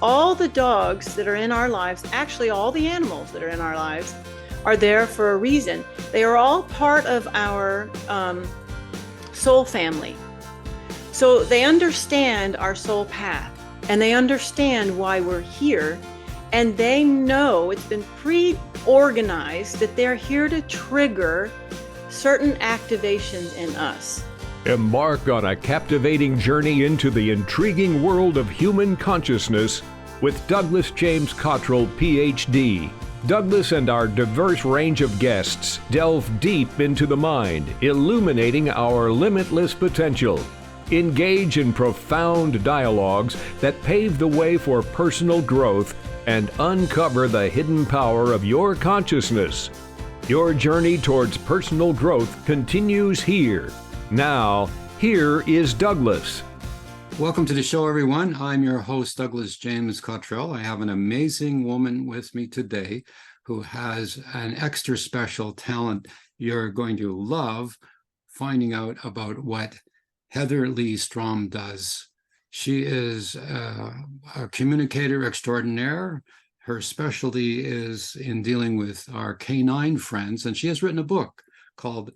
all the dogs that are in our lives, actually all the animals that are in our lives, are there for a reason. They are all part of our soul family. So they understand our soul path and they understand why we're here. And they know it's been pre-organized that they're here to trigger certain activations in us. Embark on a captivating journey into the intriguing world of human consciousness with Douglas James Cottrell, PhD. Douglas and our diverse range of guests delve deep into the mind, illuminating our limitless potential. Engage in profound dialogues that pave the way for personal growth and uncover the hidden power of your consciousness. Your journey towards personal growth continues here. Now, here is Douglas. Welcome to the show, everyone. I'm your host, Douglas James Cottrell. I have an amazing woman with me today who has an extra special talent you're going to love finding out about what Leigh Strom does. She is a communicator extraordinaire. Her specialty is in dealing with our canine friends, and she has written a book called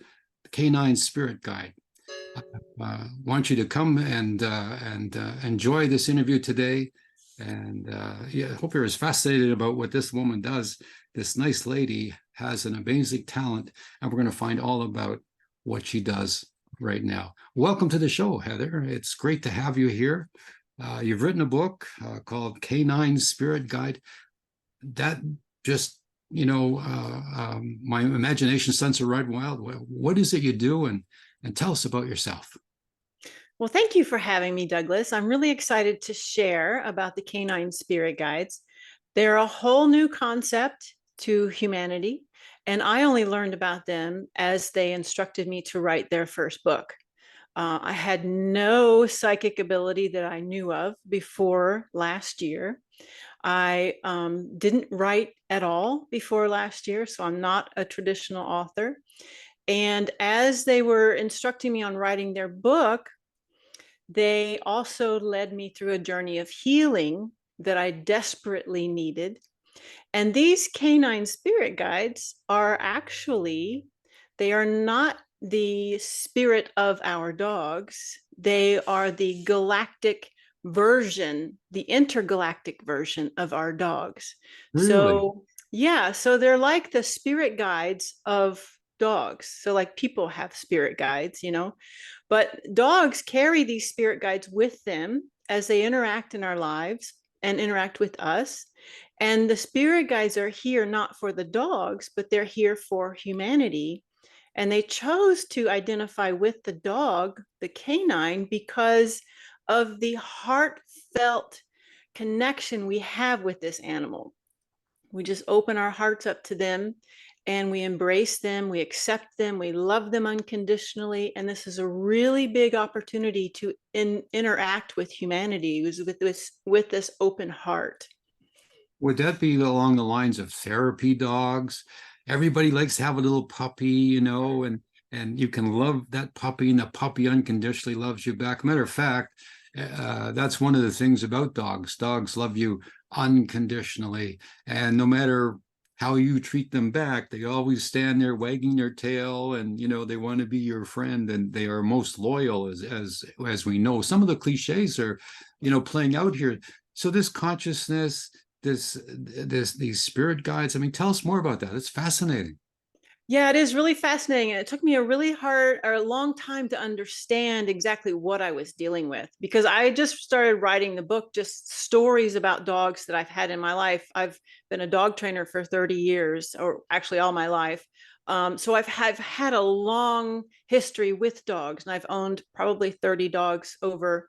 Canine Spirit Guide. I want you to come and enjoy this interview today. And I hope you're as fascinated about what this woman does. This nice lady has an amazing talent, and we're going to find all about what she does right now. Welcome to the show, Heather. It's great to have you here. You've written a book called Canine Spirit Guide. That just, my imagination sends a right wild. What is it you do? And tell us about yourself. Well, thank you for having me, Douglas. I'm really excited to share about the Canine Spirit Guides. They're a whole new concept to humanity, and I only learned about them as they instructed me to write their first book. I had no psychic ability that I knew of before last year. I didn't write at all before last year, so I'm not a traditional author. And as they were instructing me on writing their book, they also led me through a journey of healing that I desperately needed. And these canine spirit guides are actually, they are not the spirit of our dogs. They are the galactic version, the intergalactic version of our dogs. Really? So they're like the spirit guides of dogs. So like people have spirit guides, but dogs carry these spirit guides with them as they interact in our lives and interact with us. And the spirit guides are here not for the dogs, but they're here for humanity. And they chose to identify with the dog, the canine, because of the heartfelt connection we have with this animal. We just open our hearts up to them and we embrace them, we accept them, we love them unconditionally. And this is a really big opportunity to interact with humanity with this open heart. Would that be along the lines of therapy dogs? Everybody likes to have a little puppy, and you can love that puppy, and the puppy unconditionally loves you back. Matter of fact, that's one of the things about dogs. Dogs love you unconditionally, and no matter how you treat them back, they always stand there wagging their tail, and they want to be your friend, and they are most loyal, as we know. Some of the cliches are, playing out here. So this consciousness, these spirit guides. I mean, tell us more about that. It's fascinating. Yeah, it is really fascinating. And it took me a long time to understand exactly what I was dealing with, because I just started writing the book, just stories about dogs that I've had in my life. I've been a dog trainer for 30 years, or actually all my life. So I've had a long history with dogs, and I've owned probably 30 dogs over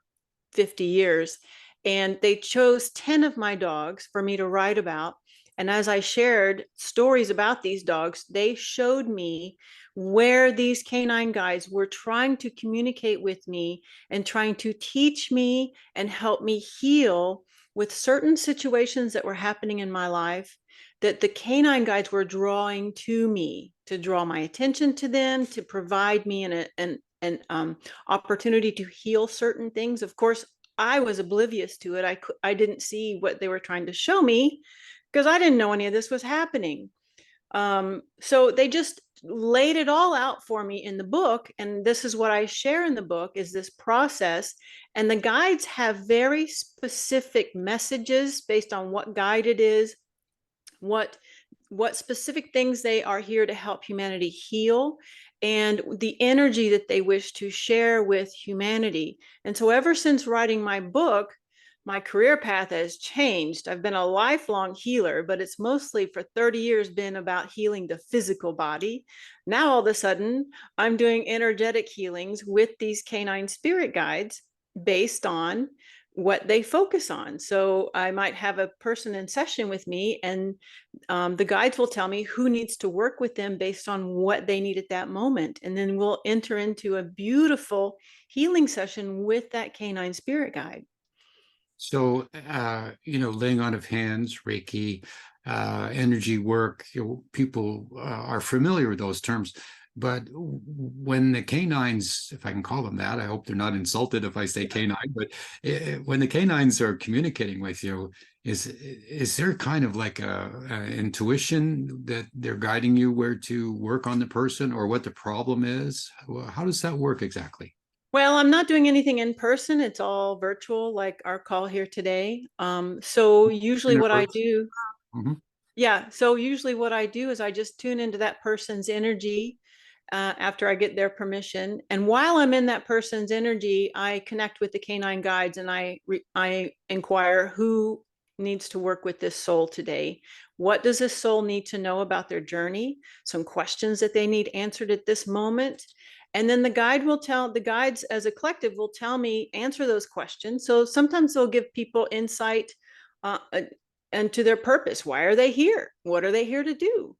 50 years. And they chose 10 of my dogs for me to write about. And as I shared stories about these dogs, they showed me where these canine guides were trying to communicate with me and trying to teach me and help me heal with certain situations that were happening in my life, that the canine guides were drawing to me, to draw my attention to them, to provide me an opportunity to heal certain things. Of course, I was oblivious to it. I didn't see what they were trying to show me because I didn't know any of this was happening. So they just laid it all out for me in the book. And this is what I share in the book is this process. And the guides have very specific messages based on what guide it is, what specific things they are here to help humanity heal, and the energy that they wish to share with humanity. And so ever since writing my book, my career path has changed. I've been a lifelong healer, but it's mostly for 30 years been about healing the physical body. Now all of a sudden I'm doing energetic healings with these canine spirit guides based on what they focus on. So I might have a person in session with me, and the guides will tell me who needs to work with them based on what they need at that moment. And then we'll enter into a beautiful healing session with that canine spirit guide. So, laying on of hands, Reiki, energy work, people are familiar with those terms. But when the canines, if I can call them that, I hope they're not insulted if I say canine, but when the canines are communicating with you, is there kind of like a intuition that they're guiding you where to work on the person or what the problem is? How does that work exactly? Well, I'm not doing anything in person. It's all virtual, like our call here today. So usually what I do, Mm-hmm. yeah. So usually what I do is I just tune into that person's energy after I get their permission. And while I'm in that person's energy, I connect with the canine guides and I inquire who needs to work with this soul today. What does this soul need to know about their journey? Some questions that they need answered at this moment. And then the guides as a collective will tell me, answer those questions. So sometimes they'll give people insight uh, and to their purpose. Why are they here? What are they here to do?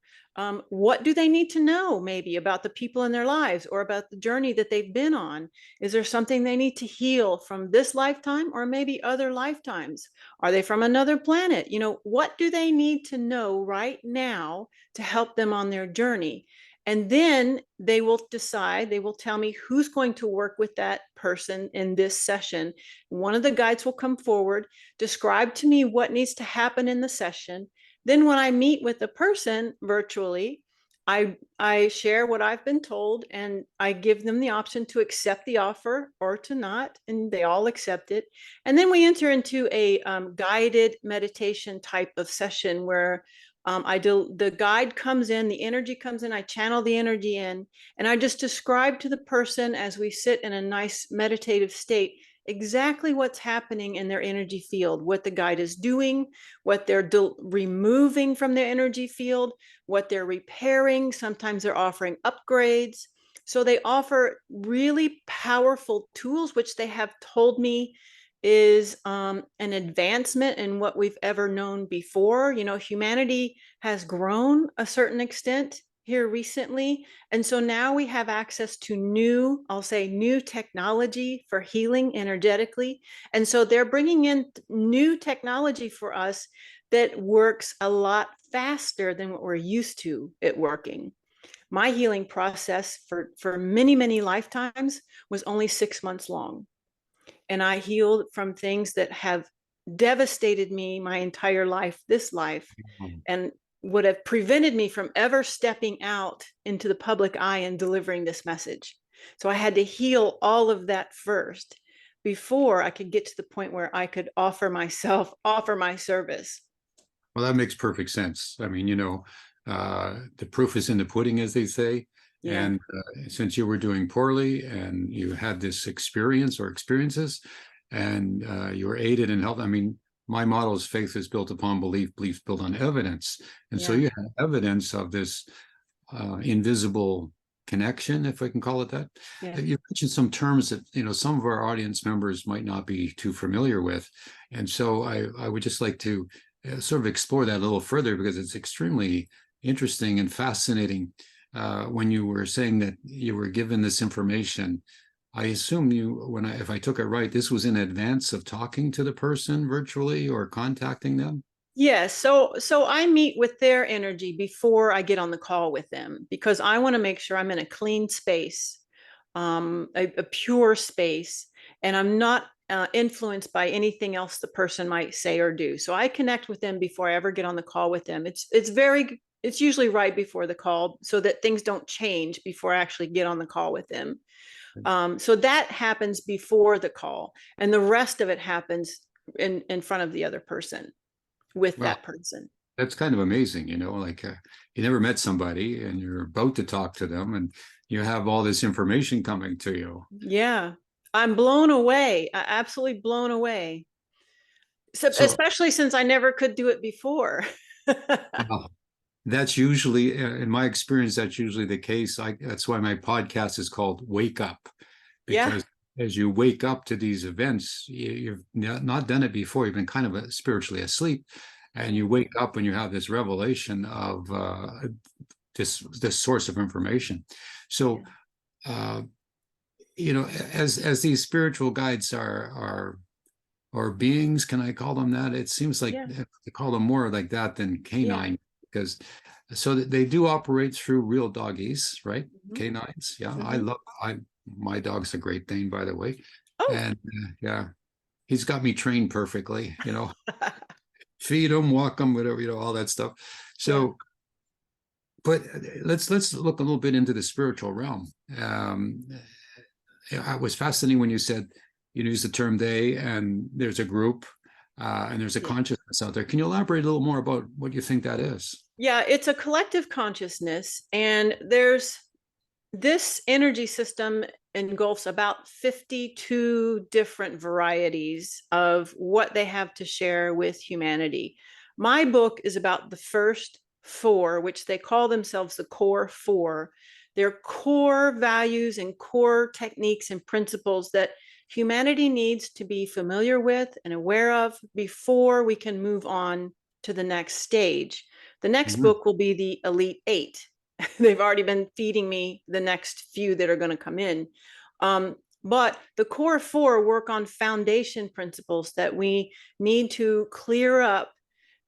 What do they need to know maybe about the people in their lives or about the journey that they've been on? Is there something they need to heal from this lifetime or maybe other lifetimes? Are they from another planet? What do they need to know right now to help them on their journey? And then they will decide, they will tell me who's going to work with that person in this session. One of the guides will come forward, describe to me what needs to happen in the session. Then when I meet with the person virtually, I share what I've been told and I give them the option to accept the offer or to not, and they all accept it. And then we enter into a guided meditation type of session where the guide comes in, the energy comes in, I channel the energy in, and I just describe to the person as we sit in a nice meditative state exactly what's happening in their energy field, what the guide is doing, what they're removing from their energy field, what they're repairing. Sometimes they're offering upgrades. So they offer really powerful tools, which they have told me is an advancement in what we've ever known before. Humanity has grown a certain extent here recently. And so now we have access to I'll say new technology for healing energetically. And so they're bringing in new technology for us that works a lot faster than what we're used to it working. My healing process for many, many lifetimes was only 6 months long. And I healed from things that have devastated me my entire life, this life, and would have prevented me from ever stepping out into the public eye and delivering this message. So I had to heal all of that first before I could get to the point where I could offer my service. Well, that makes perfect sense. I mean, the proof is in the pudding, as they say. Yeah. And since you were doing poorly and you had this experience or experiences and you were aided and helped, I mean, my motto is faith is built upon belief, belief built on evidence. And so you have evidence of this invisible connection, if I can call it that. Yeah. You mentioned some terms that, some of our audience members might not be too familiar with. And so I would just like to sort of explore that a little further because it's extremely interesting and fascinating. When you were saying that you were given this information, I assume if I took it right, this was in advance of talking to the person virtually or contacting them? Yes. So I meet with their energy before I get on the call with them because I want to make sure I'm in a clean space, a pure space, and I'm not influenced by anything else the person might say or do. So I connect with them before I ever get on the call with them. It's usually right before the call so that things don't change before I actually get on the call with them. So that happens before the call, and the rest of it happens in front of the other person with Well, that person. that's kind of amazing, like you never met somebody and you're about to talk to them and you have all this information coming to you. Yeah, I'm blown away, absolutely blown away. So, So especially since I never could do it before. uh, that's usually, in my experience, that's usually the case. That's why my podcast is called Wake Up, Yeah, because as you wake up to these events, you've not done it before. You've been kind of spiritually asleep, and you wake up and you have this revelation of this source of information. So, uh, as these spiritual guides are or beings, can I call them that? It seems like yeah, to call them more like that than yeah. canine, because so that they do operate through real doggies, right? Mhm, Canines. Yeah, mhm. my dog's a Great Dane, by the way, Oh, and yeah, he's got me trained perfectly. Feed him, walk him, whatever, all that stuff. yeah, So, but let's look a little bit into the spiritual realm. It was fascinating when you said you use the term they, and there's a group, and there's a yeah. consciousness out there. Can you elaborate a little more about what you think that is? Yeah, it's a collective consciousness, and there's this energy system engulfs about 52 different varieties of what they have to share with humanity. My book is about the first four, which they call themselves the core four. They're core values and core techniques and principles that humanity needs to be familiar with and aware of before we can move on to the next stage. The next Mhm. book will be the Elite Eight. They've already been feeding me the next few that are going to come in. But the core four work on foundation principles that we need to clear up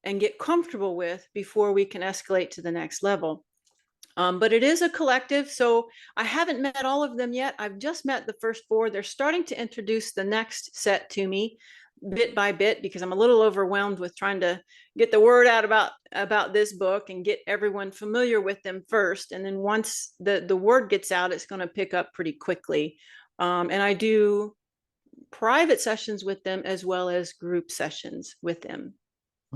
and get comfortable with before we can escalate to the next level. But it is a collective, so I haven't met all of them yet. I've just met the first four. They're starting to introduce the next set to me bit by bit because I'm a little overwhelmed with trying to get the word out about this book and get everyone familiar with them first. And then once the word gets out, it's going to pick up pretty quickly. And I do private sessions with them as well as group sessions with them.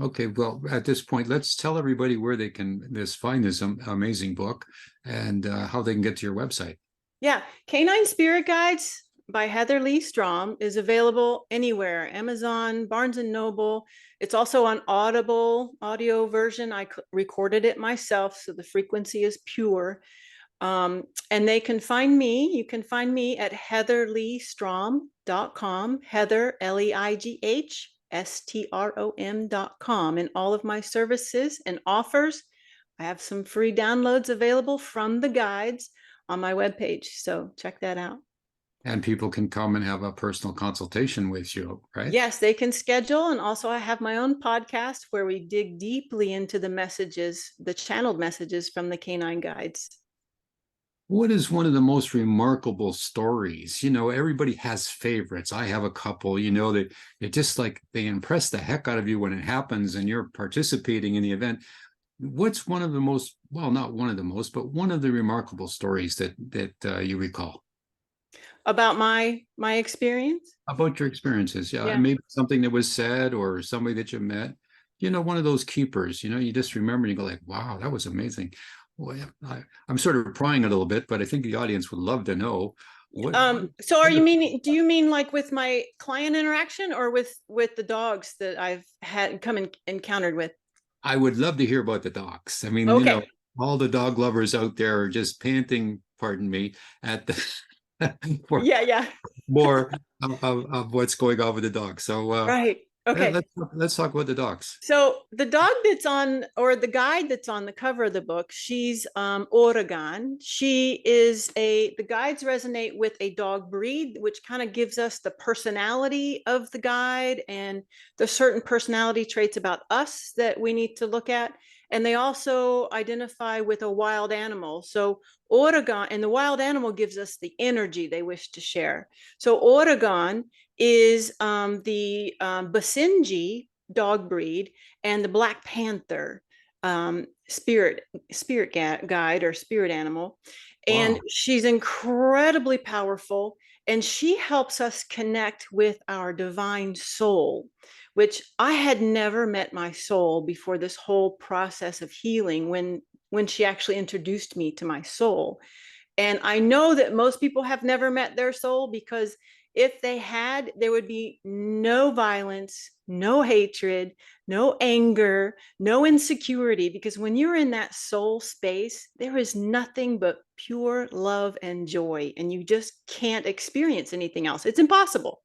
Okay, well, at this point, let's tell everybody where they can find this amazing book and how they can get to your website. Yeah, Canine Spirit Guides by Leigh Strom is available anywhere, Amazon, Barnes and Noble. It's also on Audible audio version. I recorded it myself, so the frequency is pure. And they can find me. You can find me at heatherleigstrom.com, Heather, LEIGHSTROM.com, and all of my services and offers. I have some free downloads available from the guides on my webpage. So check that out. And people can come and have a personal consultation with you, right? Yes, they can schedule. And also, I have my own podcast where we dig deeply into the messages, the channeled messages from the canine guides. What is one of the most remarkable stories? Everybody has favorites. I have a couple, that it just like they impress the heck out of you when it happens and you're participating in the event. What's one of the most, well, not one of the most, but one of the remarkable stories that you recall About my experience? about your experiences? Yeah, Yeah. maybe something that was said or somebody that you met. One of those keepers. You just remember and you go like, "Wow, that was amazing." Well, I'm sort of prying a little bit, but I think the audience would love to know what. So do you mean like with my client interaction or with the dogs that I've had come and encountered with? I would love to hear about the dogs. I mean, Okay. all the dog lovers out there are just panting, pardon me, at the for Yeah, yeah. more of what's going on with the dogs. So Right. let, Okay. let's let's talk about the dogs. So the dog that's on, or the guide that's on the cover of the book, she's Oregon. The guides resonate with a dog breed, which kind of gives us the personality of the guide and the certain personality traits about us that we need to look at. and they also identify with a wild animal. So Oregon, and the wild animal gives us the energy they wish to share. So Oregon is the Basenji dog breed, and the Black Panther spirit guide or spirit animal. And Wow. she's incredibly powerful, and she helps us connect with our divine soul, which I had never met my soul before this whole process of healing, when she actually introduced me to my soul. And I know that most people have never met their soul, because if they had, there would be no violence, no hatred, no anger, no insecurity. Because when you're in that soul space, there is nothing but pure love and joy, and you just can't experience anything else. It's impossible.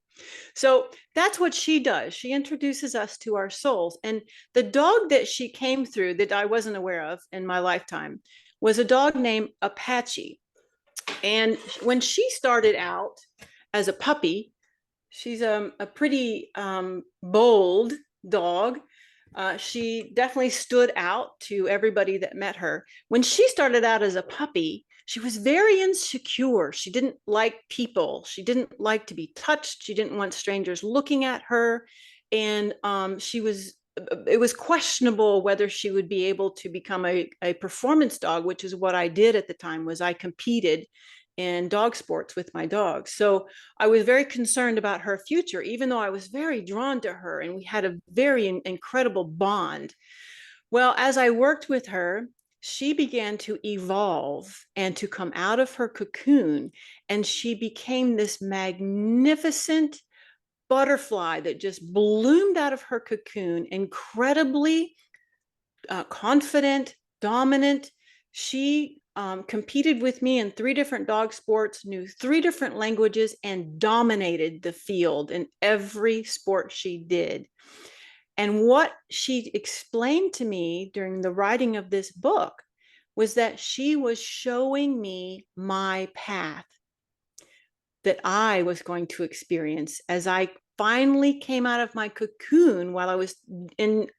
So that's what she does. She introduces us to our souls. And the dog that she came through that I wasn't aware of in my lifetime was a dog named Apache. And when she started out as a puppy, she's a pretty bold dog. She definitely stood out to everybody that met her. When she started out as a puppy, she was very insecure. She didn't like people. She didn't like to be touched. She didn't want strangers looking at her. And it was questionable whether she would be able to become a performance dog, which is what I did at the time. Was I competed in dog sports with my dogs. So I was very concerned about her future, even though I was very drawn to her and we had a very incredible bond. Well, as I worked with her, she began to evolve and to come out of her cocoon, and she became this magnificent butterfly that just bloomed out of her cocoon, incredibly confident, dominant. She competed with me in 3 different dog sports, knew 3 different languages, and dominated the field in every sport she did. And what she explained to me during the writing of this book was that she was showing me my path that I was going to experience as I finally came out of my cocoon while I was in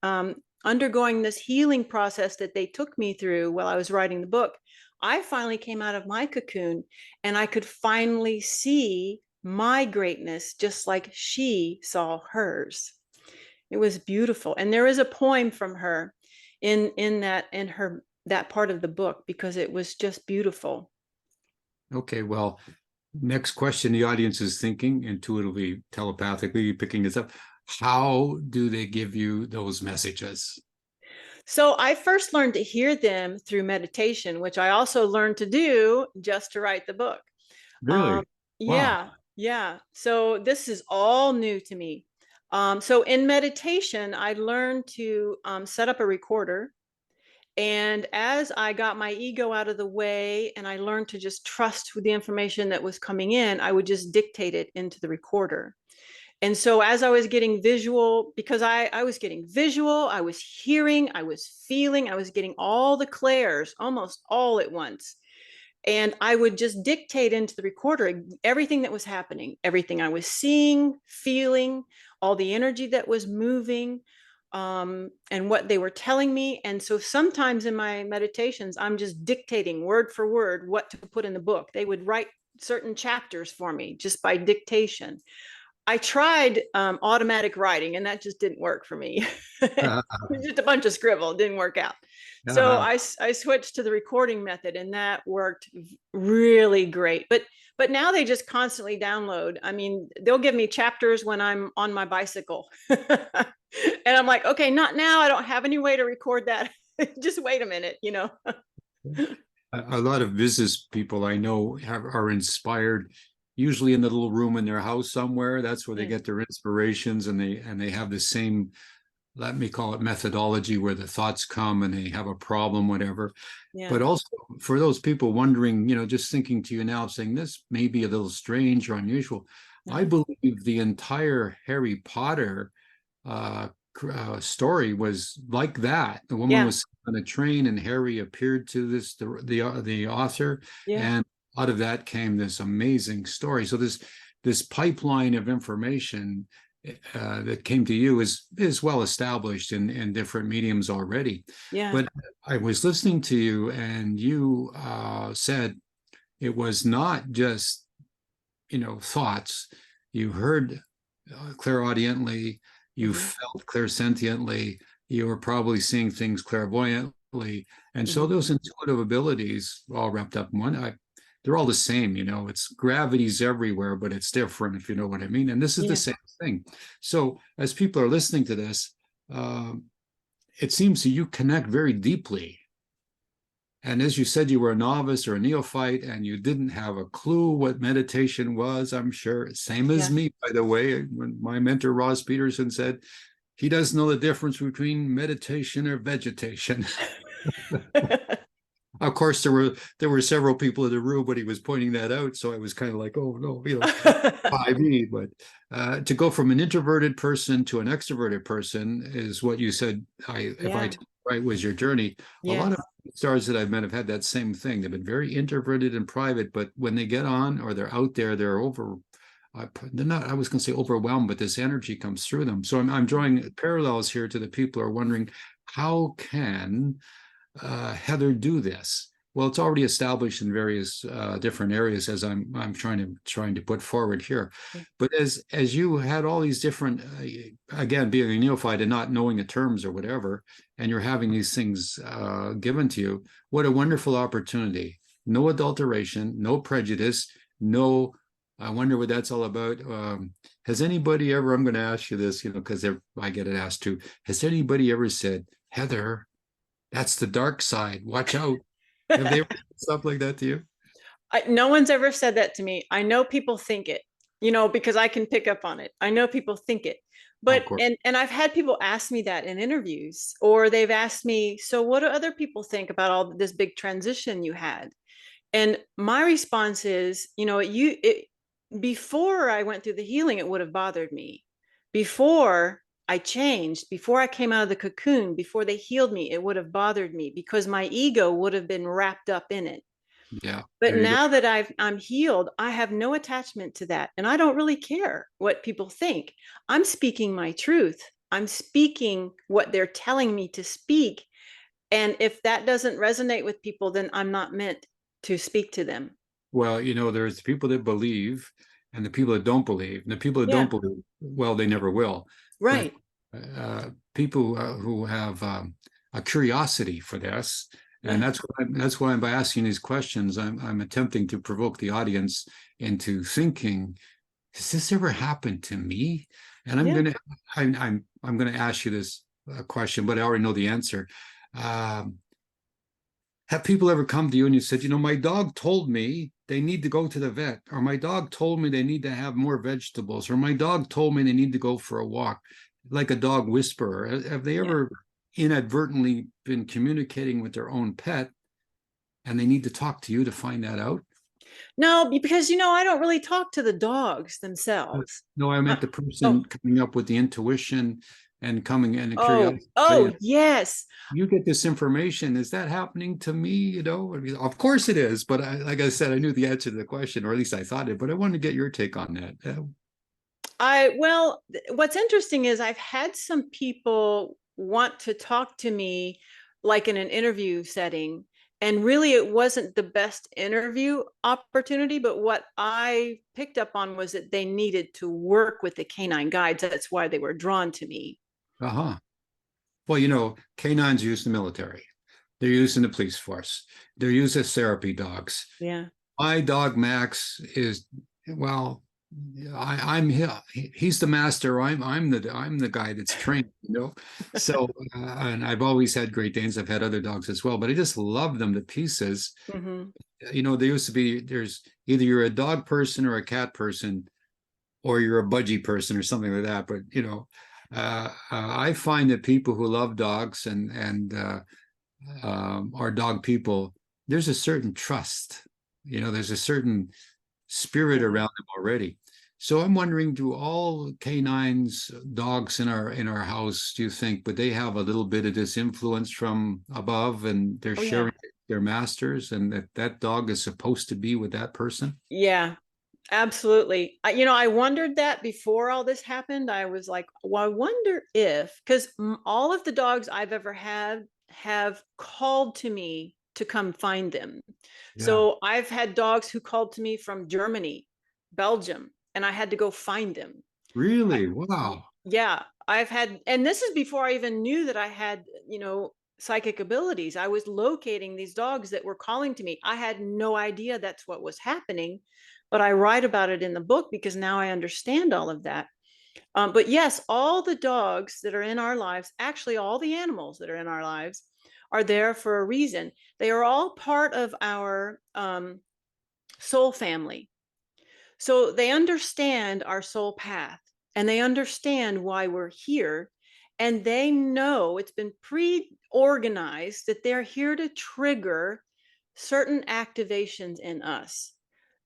undergoing this healing process that they took me through while I was writing the book. I finally came out of my cocoon, and I could finally see my greatness just like she saw hers. It was beautiful. And there is a poem from her in that part of the book, because it was just beautiful. Okay, well, next question the audience is thinking intuitively, telepathically, picking this up. How do they give you those messages? So I first learned to hear them through meditation, which I also learned to do just to write the book. Um, Really? Wow. yeah, yeah. So this is all new to me. So in meditation, I learned to set up a recorder. And as I got my ego out of the way and I learned to just trust the information that was coming in, I would just dictate it into the recorder. And so as I was getting visual, because I was getting visual, I was hearing, I was feeling, I was getting all the clairs almost all at once. And I would just dictate into the recorder everything that was happening, everything I was seeing, feeling, all the energy that was moving, and what they were telling me. And so sometimes in my meditations, I'm just dictating word for word what to put in the book. They would write certain chapters for me just by dictation. I tried automatic writing, and that just didn't work for me. Uh, Just a bunch of scribble. It didn't work out. So uh, I switched to the recording method, and that worked really great. But now they just constantly download. I mean, they'll give me chapters when I'm on my bicycle. And I'm like, okay, not now. I don't have any way to record that. Just wait a minute, you know. a lot of business people I know are inspired usually in the little room in their house somewhere. That's where they Yeah. get their inspirations, and they have the same, let me call it, methodology, where the thoughts come and they have a problem, whatever. Yeah. But also for those people wondering, just thinking to you now, saying this may be a little strange or unusual. I Uh-huh. believe the entire Harry Potter story was like that. The woman Yeah. was on a train, and Harry appeared to the author, Yeah. and out of that came this amazing story. So this pipeline of information that came to you is well established in different mediums already. Yeah. But I was listening to you, and you said it was not just, thoughts. You heard clairaudiently, you felt clairsentiently, you were probably seeing things clairvoyantly. And so those intuitive abilities all wrapped up in one. They're all the same, it's gravity's everywhere, but it's different, if you know what I mean. And this is the same thing. So as people are listening to this, it seems that you connect very deeply. And as you said, you were a novice or a neophyte, and you didn't have a clue what meditation was, I'm sure. Same as me, by the way. When my mentor, Ross Peterson, said he doesn't know the difference between meditation or vegetation. Of course, there were several people in the room, but he was pointing that out. So I was kind of like, oh, no, by me. But to go from an introverted person to an extroverted person is what you said, if I take it right, was your journey. A lot of stars that I've met have had that same thing. They've been very introverted and private, but when they get on or they're out there, they're not, I was going to say overwhelmed, but this energy comes through them. So I'm drawing parallels here to the people who are wondering, how can Heather do this? Well, it's already established in various different areas, as I'm trying to put forward here. But as you had all these different, again, being a neophyte and not knowing the terms or whatever, and you're having these things given to you, what a wonderful opportunity. No adulteration, no prejudice, no. I wonder what that's all about. Has anybody ever? I'm going to ask you this, because I get it asked too. Has anybody ever said, Heather, that's the dark side, watch out? Have they ever said stuff like that to you? No one's ever said that to me. I know people think it, because I can pick up on it. I know people think it. But and I've had people ask me that in interviews, or they've asked me, so what do other people think about all this big transition you had? And my response is, before I went through the healing, it would have bothered me. Before I changed, before I came out of the cocoon, before they healed me, it would have bothered me because my ego would have been wrapped up in it. Yeah. But now that I'm healed, I have no attachment to that. And I don't really care what people think. I'm speaking my truth. I'm speaking what they're telling me to speak. And if that doesn't resonate with people, then I'm not meant to speak to them. Well, there's people that believe and the people that don't believe. And the people that don't believe, well, they never will. Right. But people who have a curiosity for this, and that's why by asking these questions, I'm attempting to provoke the audience into thinking, has this ever happened to me? And I'm gonna ask you this question, but I already know the answer. Have people ever come to you and you said, my dog told me they need to go to the vet, or my dog told me they need to have more vegetables, or my dog told me they need to go for a walk, like a dog whisperer? Have they ever inadvertently been communicating with their own pet and they need to talk to you to find that out? No, because, I don't really talk to the dogs themselves. No, I meant the person coming up with the intuition and coming in a curiosity. Oh, yes. You get this information. Is that happening to me? Of course it is. But like I said, I knew the answer to the question, or at least I thought it. But I wanted to get your take on that. Well, what's interesting is I've had some people want to talk to me like in an interview setting. And really, it wasn't the best interview opportunity. But what I picked up on was that they needed to work with the canine guides. That's why they were drawn to me. Well, canines used in the military. They're used in the police force. They're used as therapy dogs. Yeah. My dog Max is, I'm he's the master. I'm the guy that's trained, So and I've always had Great Danes. I've had other dogs as well, but I just love them to pieces. There used to be, there's either you're a dog person or a cat person, or you're a budgie person or something like that. But I find that people who love dogs and are dog people, there's a certain trust. There's a certain spirit around them already. So I'm wondering, do all canines, dogs in our house, do you think, but they have a little bit of this influence from above, and they're sharing their masters, and that dog is supposed to be with that person? Yeah. Absolutely. I wondered that before all this happened. I was like, well, I wonder if, because all of the dogs I've ever had have called to me to come find them. Yeah. So I've had dogs who called to me from Germany, Belgium, and I had to go find them. Really? Wow. Yeah, I've had, and this is before I even knew that I had, psychic abilities. I was locating these dogs that were calling to me. I had no idea that's what was happening, but I write about it in the book because now I understand all of that. But yes, all the dogs that are in our lives, actually, all the animals that are in our lives, are there for a reason. They are all part of our soul family. So they understand our soul path and they understand why we're here. And they know it's been pre-organized that they're here to trigger certain activations in us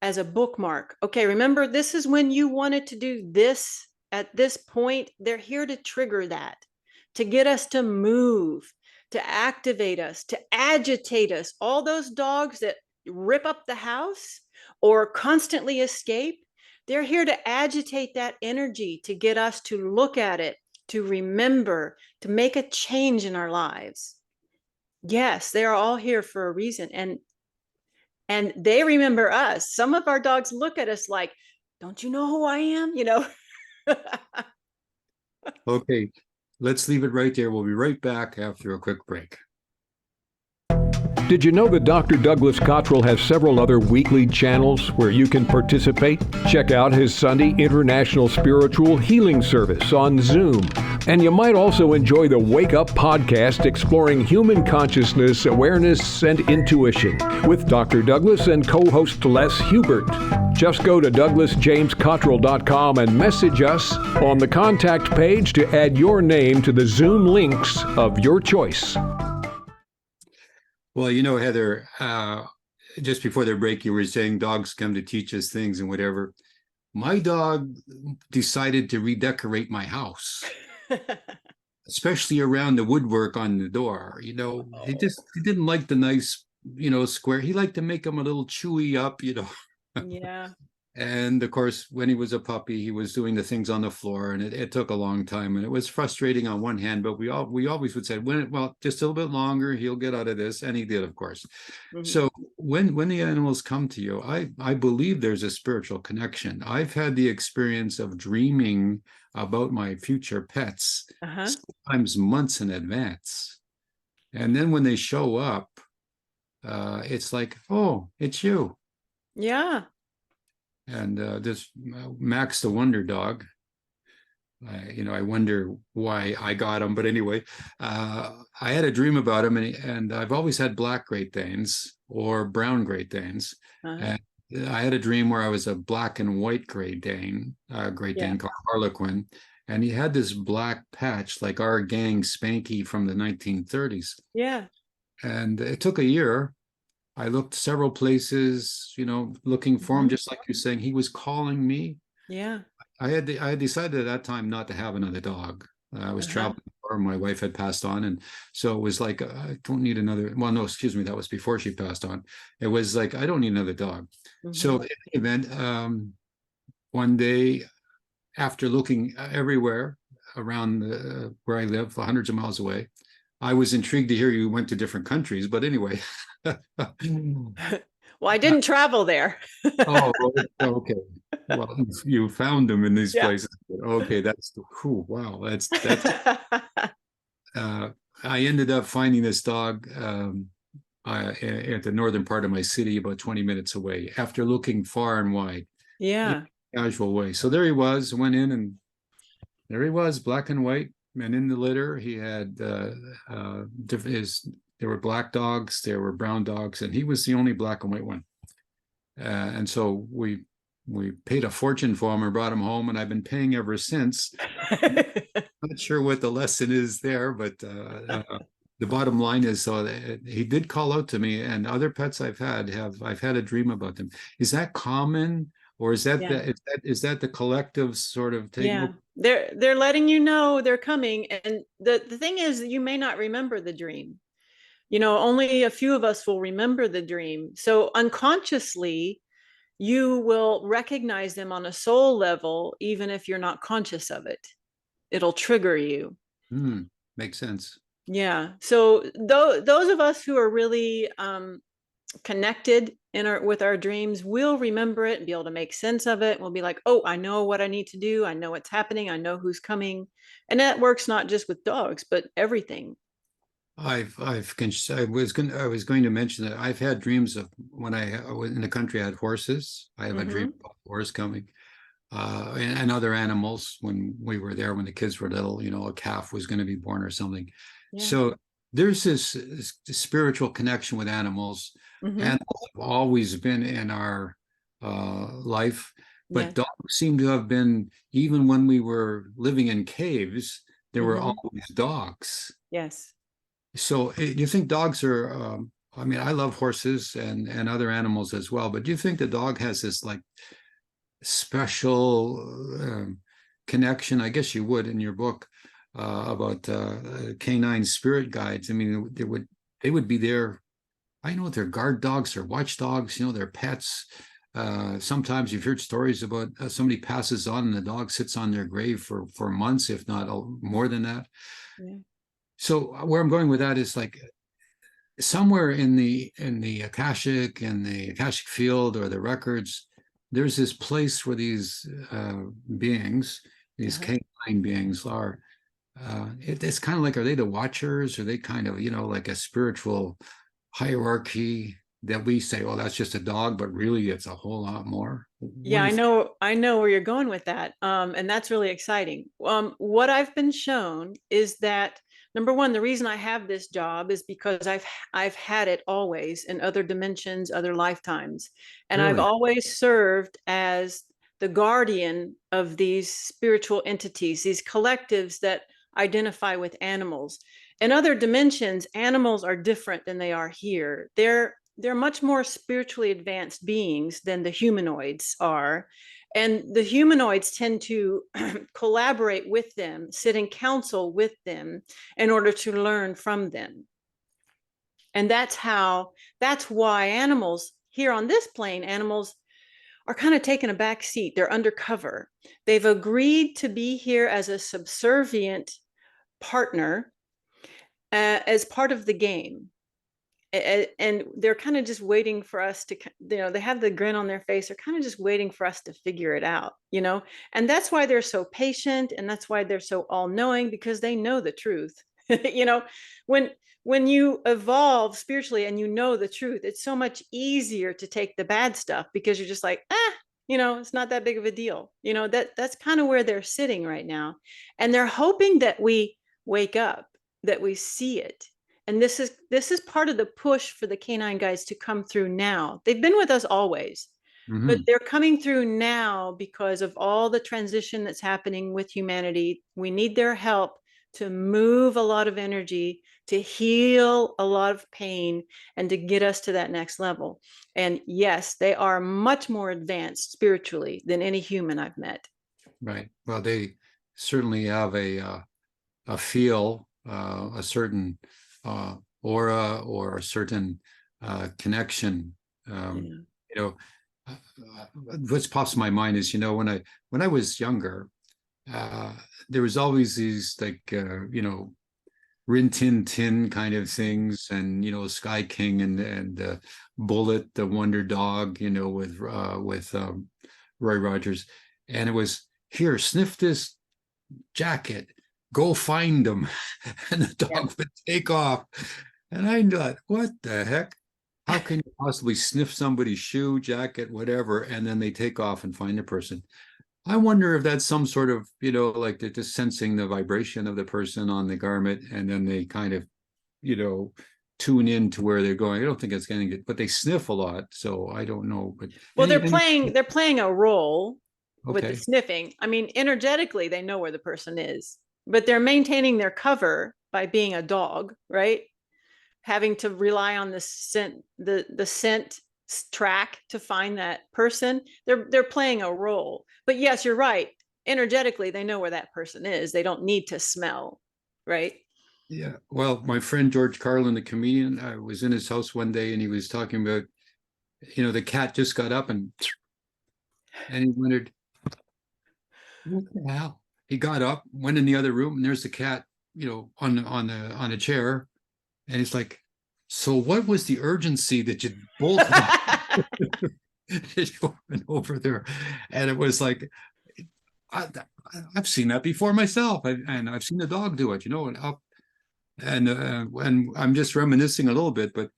as a bookmark. Okay, remember, this is when you wanted to do this at this point. They're here to trigger that, to get us to move, to activate us, to agitate us. All those dogs that rip up the house or constantly escape, they're here to agitate that energy, to get us to look at it, to remember, to make a change in our lives. Yes, they are all here for a reason. And they remember us. Some of our dogs look at us like, don't you know who I am? Okay, let's leave it right there. We'll be right back after a quick break. Did you know that Dr. Douglas Cottrell has several other weekly channels where you can participate? Check out his Sunday International Spiritual Healing Service on Zoom. And you might also enjoy the Wake Up podcast exploring human consciousness, awareness, and intuition with Dr. Douglas and co-host Les Hubert. Just go to DouglasJamesCottrell.com and message us on the contact page to add your name to the Zoom links of your choice. Well, Heather, just before the break, you were saying dogs come to teach us things and whatever. My dog decided to redecorate my house, especially around the woodwork on the door. He didn't like the nice, square. He liked to make them a little chewy up, Yeah. And of course, when he was a puppy, he was doing the things on the floor, and it took a long time, and it was frustrating on one hand. But we always would say, just a little bit longer, he'll get out of this, and he did, of course. Mm-hmm. So when the animals come to you, I believe there's a spiritual connection. I've had the experience of dreaming about my future pets, sometimes months in advance, and then when they show up, it's like, oh, it's you. Yeah. And this Max the Wonder Dog, I wonder why I got him. But anyway, I had a dream about him, and I've always had black Great Danes or brown Great Danes. And I had a dream where I was a black and white Great Dane called Harlequin. And he had this black patch like our gang Spanky from the 1930s. Yeah. And it took a year. I looked several places, looking for him, just like you're saying. He was calling me. Yeah. I had decided at that time not to have another dog. I was traveling, or my wife had passed on, and so it was like, I don't need another. Well, no, excuse me, that was before she passed on. It was like, I don't need another dog. So in the event, one day, after looking everywhere around where I live, hundreds of miles away, I was intrigued to hear you went to different countries, but anyway. Well, I didn't travel there. Oh, okay. Well, you found them in these places. Okay, that's wow. That's. I ended up finding this dog at the northern part of my city, about 20 minutes away, after looking far and wide. Yeah. In a casual way. So there he was. Went in, and there he was, black and white. And in the litter, he had there were black dogs, there were brown dogs, and he was the only black and white one. And so we paid a fortune for him and brought him home, and I've been paying ever since. Not sure what the lesson is there, but the bottom line is, so he did call out to me, and other pets I've had a dream about them. Is that common? Or is that is that the collective sort of taking? Yeah, they're letting you know they're coming. And the thing is that you may not remember the dream. Only a few of us will remember the dream. So unconsciously, you will recognize them on a soul level, even if you're not conscious of it. It'll trigger you. Makes sense. Yeah. So those of us who are really connected with our dreams will remember it and be able to make sense of it. We'll be like, oh, I know what I need to do. I know what's happening. I know who's coming. And that works not just with dogs, but everything. I was going to mention that I've had dreams of when I was in the country. I had horses. I have a dream about a horse coming, and other animals when we were there when the kids were little. A calf was going to be born or something. Yeah. So there's this spiritual connection with animals. Animals have always been in our life, but Yes. dogs seem to have been, even when we were living in caves, there were always dogs. Yes. So do you think dogs are, I mean, I love horses and other animals as well, but do you think the dog has this like special connection? I guess you would in your book about Canine Spirit Guides. I mean, they would be there. I know they're guard dogs or watchdogs, they're pets. Sometimes you've heard stories about somebody passes on and the dog sits on their grave for months, if not more than that. Yeah. So where I'm going with that is like somewhere in the Akashic field or the records, there's this place where these beings, these canine beings are. It's kind of like, are they the watchers? Are they kind of like a spiritual hierarchy that we say, oh, that's just a dog, but really it's a whole lot more? Yeah, I know where you're going with that. And that's really exciting. What I've been shown is that number one, the reason I have this job is because I've had it always in other dimensions, other lifetimes. And I've Really? always served as the guardian of these spiritual entities, these collectives that identify with animals. In other dimensions, animals are different than they are here. They're much more spiritually advanced beings than the humanoids are. And the humanoids tend to collaborate with them, sit in council with them in order to learn from them. And that's why animals here on this plane, animals are kind of taking a back seat. They're undercover. They've agreed to be here as a subservient partner as part of the game. And they're kind of just waiting for us to, they have the grin on their face. They're kind of just waiting for us to figure it out, and that's why they're so patient. And that's why they're so all knowing, because they know the truth. When you evolve spiritually and the truth, it's so much easier to take the bad stuff because you're just like, it's not that big of a deal. That's kind of where they're sitting right now. And they're hoping that we wake up, that we see it. And this is part of the push for the canine guides to come through now. They've been with us always, but they're coming through now because of all the transition that's happening with humanity. We need their help to move a lot of energy, to heal a lot of pain, and to get us to that next level. And yes, they are much more advanced spiritually than any human I've met. Right. Well, they certainly have a feel, a certain aura or a certain connection. What pops in my mind is, when I was younger, there was always these like Rin Tin Tin kind of things, and Sky King and Bullet, the Wonder Dog, with Roy Rogers, and it was, here, sniff this jacket, go find them, and the dog would take off. And I thought, what the heck? How can you possibly sniff somebody's shoe, jacket, whatever, and then they take off and find the person? I wonder if that's some sort of, like they're just sensing the vibration of the person on the garment, and then they kind of, tune in to where they're going. I don't think it's getting it, but they sniff a lot, so I don't know. But well, they're playing a role with the okay. sniffing. I mean, energetically, they know where the person is, but they're maintaining their cover by being a dog, right? Having to rely on the scent track to find that person. They're playing a role. But yes, you're right. Energetically, they know where that person is. They don't need to smell, right? Yeah. Well, my friend George Carlin, the comedian, I was in his house one day and he was talking about, the cat just got up and And he wondered, what the hell? He got up, went in the other room, and there's the cat, on a chair. And he's like, so what was the urgency that you bolted over there? And it was like, I've seen that before myself, and I've seen a dog do it, and up, and I'm just reminiscing a little bit, but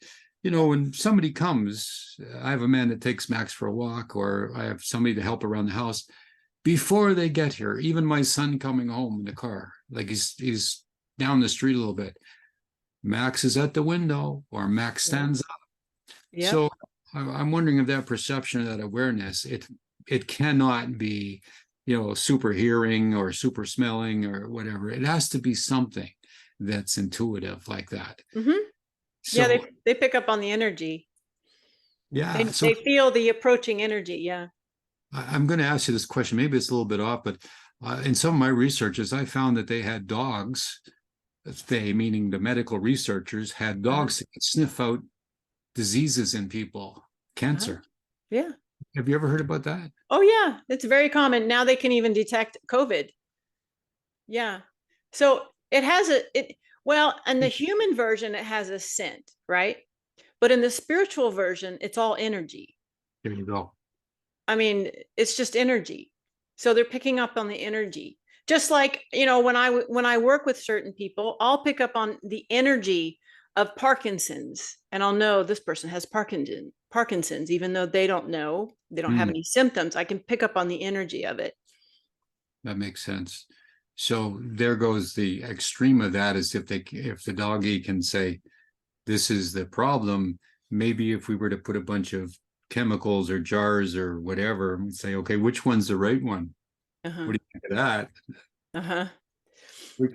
when somebody comes, I have a man that takes Max for a walk, or I have somebody to help around the house. Before they get here, even my son coming home in the car, like he's down the street a little bit, Max is at the window, or Max stands up. Yeah. So I'm wondering if that perception, that awareness, it cannot be, super hearing or super smelling or whatever. It has to be something that's intuitive like that. Mm-hmm. So, yeah, they pick up on the energy. yeah. They feel the approaching energy. Yeah. I'm going to ask you this question. Maybe it's a little bit off, but in some of my researches, I found that they had dogs. They, meaning the medical researchers, had dogs that could sniff out diseases in people, cancer. Yeah. Have you ever heard about that? Oh, yeah. It's very common. Now they can even detect COVID. Yeah. So it has well, in the human version, it has a scent, right? But in the spiritual version, it's all energy. There you go. I mean, it's just energy. So they're picking up on the energy. Just like, when I work with certain people, I'll pick up on the energy of Parkinson's, and I'll know this person has Parkinson's, even though they don't know, they don't have any symptoms. I can pick up on the energy of it. That makes sense. So there goes the extreme of that, is if the doggy can say, this is the problem, maybe if we were to put a bunch of chemicals or jars or whatever, and say, okay, which one's the right one? What do you think of that?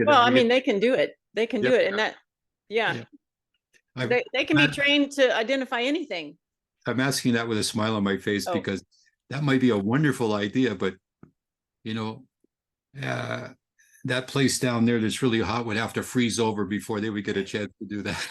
Well, I mean, they can do it. They can do it. And that, yeah. They can be trained to identify anything. I'm asking that with a smile on my face, because that might be a wonderful idea, but that place down there that's really hot would have to freeze over before they would get a chance to do that.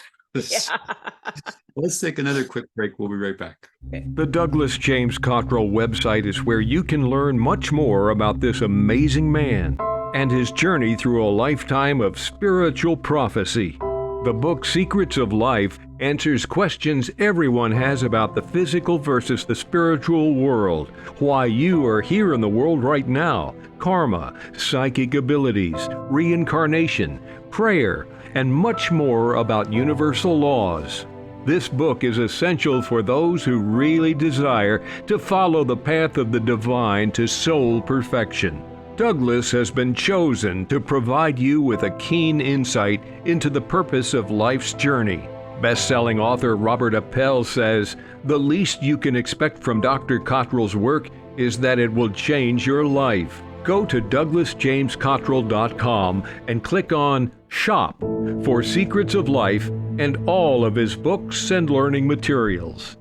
Let's take another quick break. We'll be right back. The Douglas James Cottrell website is where you can learn much more about this amazing man and his journey through a lifetime of spiritual prophecy. The book Secrets of Life answers questions everyone has about the physical versus the spiritual world, why you are here in the world right now, karma, psychic abilities, reincarnation, prayer, and much more about universal laws. This book is essential for those who really desire to follow the path of the divine to soul perfection. Douglas has been chosen to provide you with a keen insight into the purpose of life's journey. Best-selling author Robert Appel says, "The least you can expect from Dr. Cottrell's work is that it will change your life." Go to DouglasJamesCottrell.com and click on Shop for Secrets of Life and all of his books and learning materials.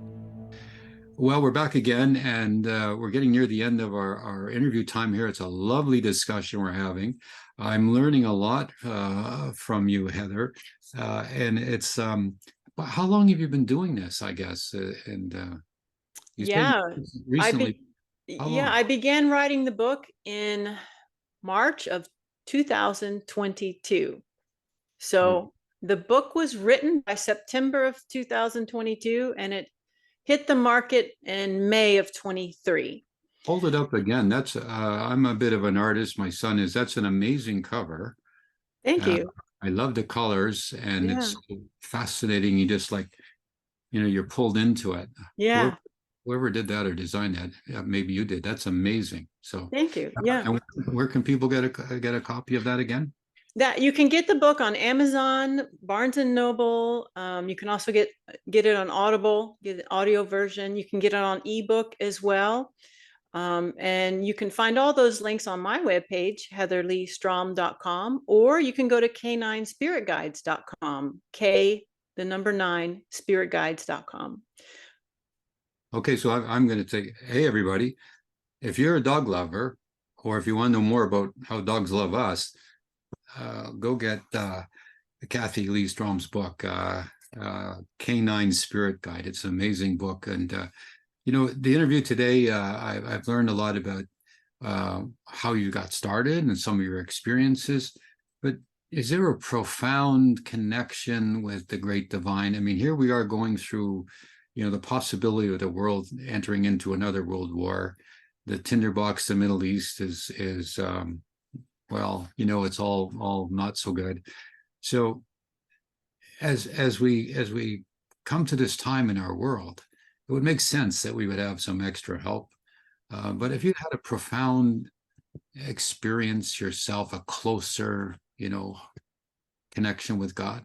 Well, we're back again, and we're getting near the end of our interview time here. It's a lovely discussion we're having. I'm learning a lot from you, Heather, and it's how long have you been doing this, I guess? Recently. I began writing the book in March of 2022. So the book was written by September of 2022, and it hit the market in May of 23. Hold it up again. That's I'm a bit of an artist. My son is. That's an amazing cover. Thank you. I love the colors, and it's so fascinating. You just you're pulled into it. Yeah. Whoever did that or designed that, maybe you did. That's amazing. So thank you. Yeah. And where can people get a copy of that again? That you can get the book on Amazon, Barnes and Noble. You can also get it on Audible, get the audio version. You can get it on ebook as well. And you can find all those links on my webpage, heatherleighstrom.com, or you can go to caninespiritguides.com, K9 spiritguides.com. Okay, so I'm going to say, hey, everybody, if you're a dog lover, or if you want to know more about how dogs love us, go get Kathy Leigh Strom's book, Canine Spirit Guide. It's an amazing book, and The interview today, I've learned a lot about how you got started and some of your experiences. But is there a profound connection with the great divine? I mean, here we are going through, the possibility of the world entering into another world war. The tinderbox, the Middle East is well, it's all not so good. So as we come to this time in our world, it would make sense that we would have some extra help. But if you had a profound experience yourself, a closer, connection with God.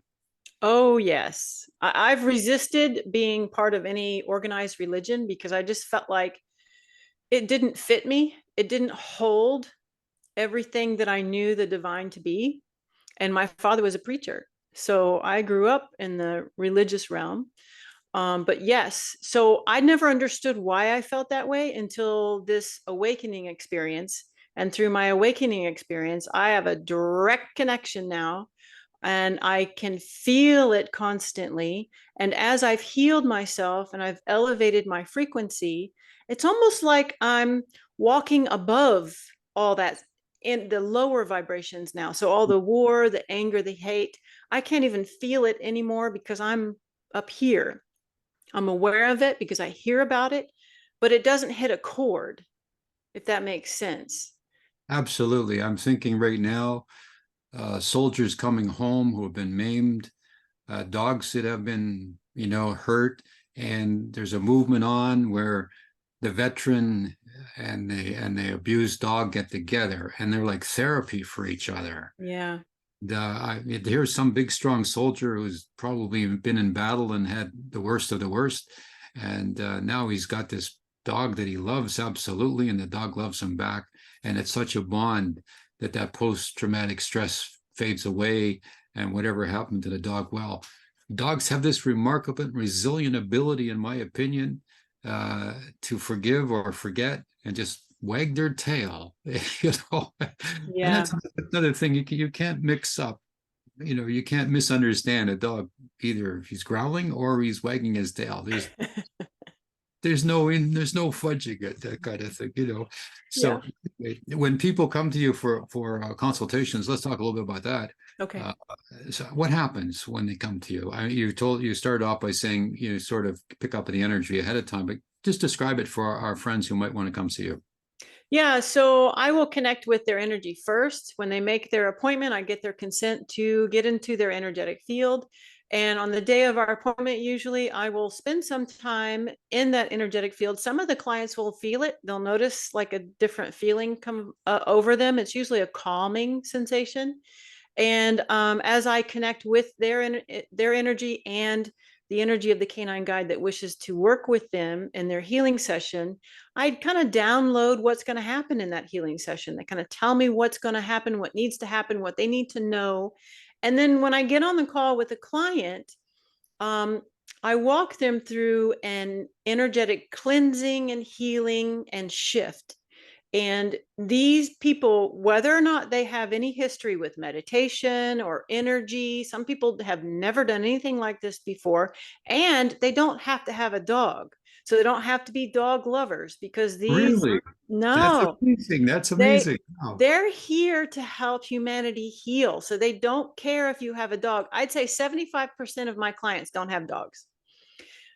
Oh, yes. I've resisted being part of any organized religion because I just felt like it didn't fit me. It didn't hold everything that I knew the divine to be. And my father was a preacher. So I grew up in the religious realm. But yes, so I never understood why I felt that way until this awakening experience. And through my awakening experience, I have a direct connection now and I can feel it constantly. And as I've healed myself and I've elevated my frequency, it's almost like I'm walking above all that in the lower vibrations now. So all the war, the anger, the hate, I can't even feel it anymore because I'm up here. I'm aware of it because I hear about it, but it doesn't hit a chord, if that makes sense. Absolutely. I'm thinking right now, soldiers coming home who have been maimed, dogs that have been, hurt, and there's a movement on where the veteran and the abused dog get together, and they're like therapy for each other. Yeah. Here's some big, strong soldier who's probably been in battle and had the worst of the worst, and now he's got this dog that he loves absolutely, and the dog loves him back, and it's such a bond that post-traumatic stress fades away, and whatever happened to the dog, well, dogs have this remarkable resilient ability, in my opinion, to forgive or forget and just wag their tail. And Yeah. that's another thing you can't mix up. You can't misunderstand a dog, either if he's growling or he's wagging his tail. There's no fudging it, that kind of thing. Yeah. So when people come to you for consultations, let's talk a little bit about that. Okay. So what happens when they come to you? You started off by saying you sort of pick up the energy ahead of time, but just describe it for our friends who might want to come see you. Yeah, so I will connect with their energy first. When they make their appointment, I get their consent to get into their energetic field. And on the day of our appointment, usually I will spend some time in that energetic field. Some of the clients will feel it. They'll notice like a different feeling come over them. It's usually a calming sensation. And as I connect with their energy and the energy of the canine guide that wishes to work with them in their healing session, I kind of download what's going to happen in that healing session. They kind of tell me what's going to happen, what needs to happen, what they need to know. And then when I get on the call with a client, I walk them through an energetic cleansing and healing and shift. And these people, whether or not they have any history with meditation or energy, some people have never done anything like this before, and they don't have to have a dog. So they don't have to be dog lovers because these, Really? That's no, amazing. That's they, amazing. Wow. they're here to help humanity heal. So they don't care if you have a dog. I'd say 75% of my clients don't have dogs.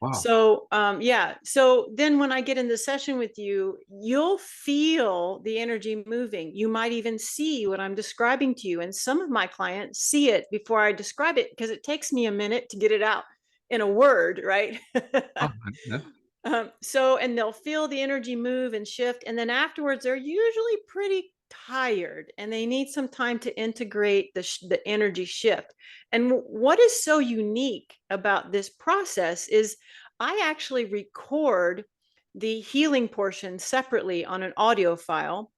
Wow. So yeah, so then when I get in the session with you, you'll feel the energy moving. You might even see what I'm describing to you. And some of my clients see it before I describe it because it takes me a minute to get it out in a word, right? Oh, yeah. And they'll feel the energy move and shift. And then afterwards, they're usually pretty tired and they need some time to integrate the energy shift. And what is so unique about this process is I actually record the healing portion separately on an audio file,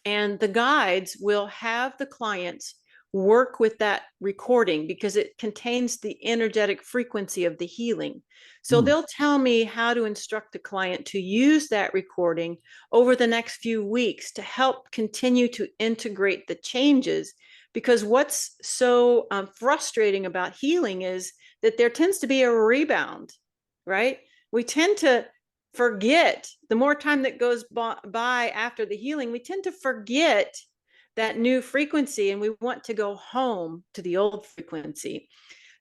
and the guides will have the clients work with that recording because it contains the energetic frequency of the healing. So Hmm. they'll tell me how to instruct the client to use that recording over the next few weeks to help continue to integrate the changes. Because what's so frustrating about healing is that there tends to be a rebound, right? We tend to forget, the more time that goes by after the healing, we tend to forget that new frequency, and we want to go home to the old frequency.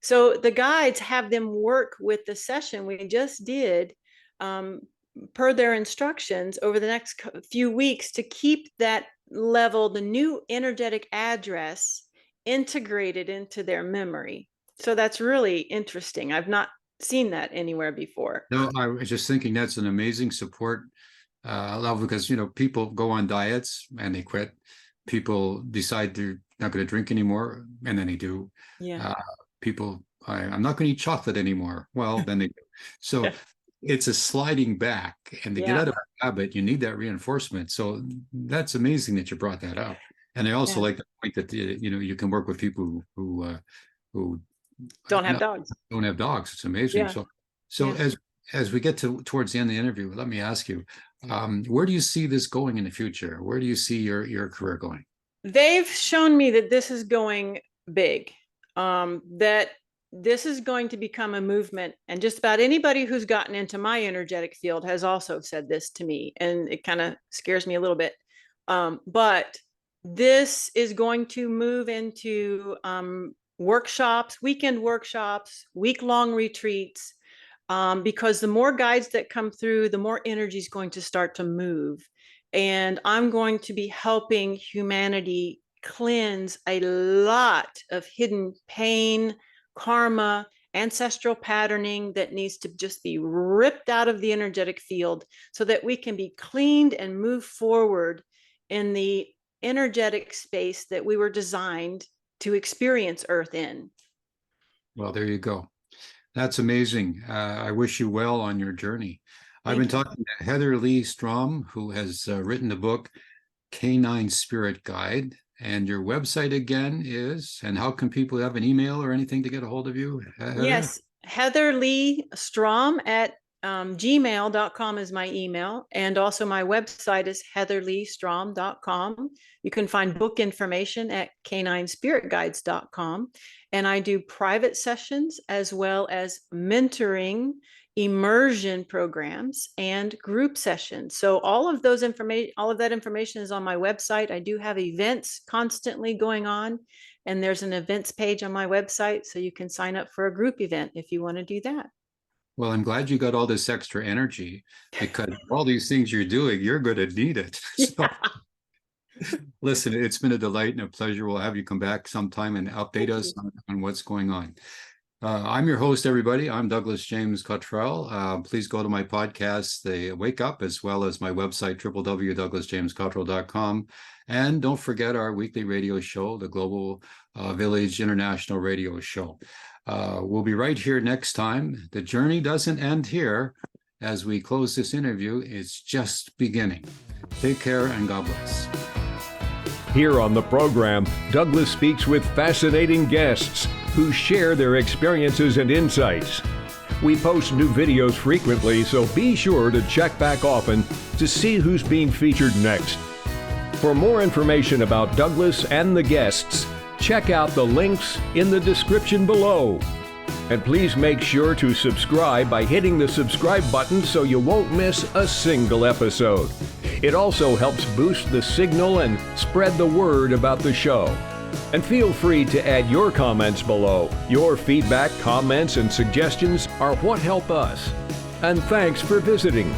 So the guides have them work with the session we just did, per their instructions, over the next few weeks, to keep that level, the new energetic address, integrated into their memory. So that's really interesting. I've not seen that anywhere before. No, I was just thinking that's an amazing support level, because, people go on diets and they quit. People decide they're not going to drink anymore, and then they do. Yeah. People, I'm not going to eat chocolate anymore. Well, then they do. So it's a sliding back, and to get out of a habit, you need that reinforcement. So that's amazing that you brought that up. And I also like the point that, you can work with people who don't have dogs. Don't have dogs. It's amazing. Yeah. So as we get towards the end of the interview, let me ask you, where do you see this going in the future? Where do you see your career going? They've shown me that this is going big, that this is going to become a movement. And just about anybody who's gotten into my energetic field has also said this to me, and it kind of scares me a little bit. But this is going to move into workshops, weekend workshops, week-long retreats, because the more guides that come through, the more energy is going to start to move. And I'm going to be helping humanity cleanse a lot of hidden pain, karma, ancestral patterning that needs to just be ripped out of the energetic field, so that we can be cleaned and move forward in the energetic space that we were designed to experience Earth in. Well, there you go. That's amazing. I wish you well on your journey. I've been talking to Heather Leigh Strom, who has written the book Canine Spirit Guide. And your website again is, and how can people have an email or anything to get a hold of you, Heather? Yes, Heather Leigh Strom at gmail.com is my email. And also my website is heatherleighstrom.com. You can find book information at caninespiritguides.com. And I do private sessions as well as mentoring, immersion programs, and group sessions. So all of that information is on my website. I do have events constantly going on, and there's an events page on my website, so you can sign up for a group event if you want to do that. Well, I'm glad you got all this extra energy, because all these things you're doing, you're going to need it. So, listen, it's been a delight and a pleasure. We'll have you come back sometime and update us on what's going on. I'm your host, everybody. I'm Douglas James Cottrell. Please go to my podcast, The Wake Up, as well as my website, www.douglasjamescottrell.com. And don't forget our weekly radio show, the Global Village International Radio Show. We'll be right here next time. The journey doesn't end here. As we close this interview, it's just beginning. Take care and God bless. Here on the program, Douglas speaks with fascinating guests who share their experiences and insights. We post new videos frequently, so be sure to check back often to see who's being featured next. For more information about Douglas and the guests, check out the links in the description below. And please make sure to subscribe by hitting the subscribe button so you won't miss a single episode. It also helps boost the signal and spread the word about the show. And feel free to add your comments below. Your feedback, comments, and suggestions are what help us. And thanks for visiting.